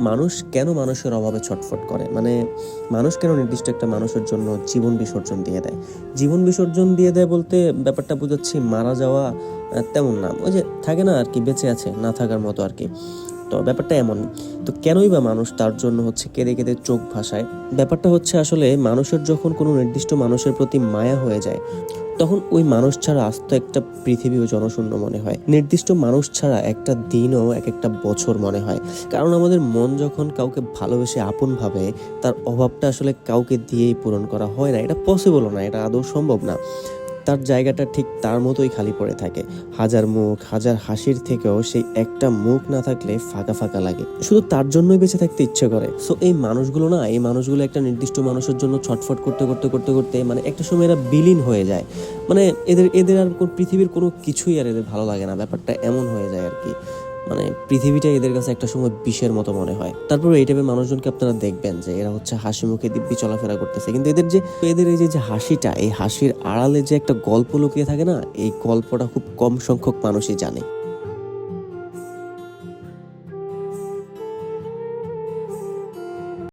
মানুষ কেন মানুষের অভাবে ছটফট করে, মানে মানুষ কেন নির্দিষ্ট একটা মানুষের জন্য জীবন বিসর্জন দিয়ে দেয়? জীবন বিসর্জন দিয়ে দেয় বলতে ব্যাপারটা বোঝাচ্ছি মারা যাওয়া তেমন না, ওই যে থাকে না আর কি, বেঁচে আছে না থাকার মতো আর কি। তো ব্যাপারটা এমন। তো কেনই বা মানুষ তার জন্য কেঁদে কেঁদে চোখ ভাসায়? ব্যাপারটা আসলে মানুষের যখন কোনো নির্দিষ্ট মানুষের প্রতি মায়া হয়ে যায়, তখন ওই মানুষ ছাড়া আস্ত একটা পৃথিবীও জনশূন্য মনে হয়। নির্দিষ্ট মানুষ ছাড়া একটা দিনও এক একটা বছর মনে হয়। কারণ আমাদের মন যখন কাউকে ভালোবেসে আপন ভাবে, তার অভাবটা আসলে কাউকে দিয়েই পূরণ করা হয় না। এটা পসিবলও না, এটা আদৌ সম্ভব না। তার জায়গাটা ঠিক তার মতোই খালি পড়ে থাকে। হাজার মুখ, হাজার হাসির থেকেও সেই একটা মুখ না থাকলে ফাঁকা ফাঁকা লাগে, শুধু তার জন্যই বেঁচে থাকতে ইচ্ছে করে। সো এই মানুষগুলো একটা নির্দিষ্ট মানুষের জন্য ছটফট করতে করতে করতে করতে মানে একটা সময় এরা বিলীন হয়ে যায়। মানে এদের এদের আর পৃথিবীর কোনো কিছুই আর এদের ভালো লাগে না, ব্যাপারটা এমন হয়ে যায় আর কি। মানে পৃথিবীটা এদের কাছে একটা সময় বিষের মতো মনে হয়। তারপর এই টাইপের মানুষজনকে আপনারা দেখবেন যে এরা হাসি মুখে দিব্যি চলাফেরা করতেছে, কিন্তু এদের এই যে হাসিটা, এই হাসির আড়ালে যে একটা গল্প লুকিয়ে থাকে না, এই গল্পটা খুব কম সংখ্যক মানুষই জানে।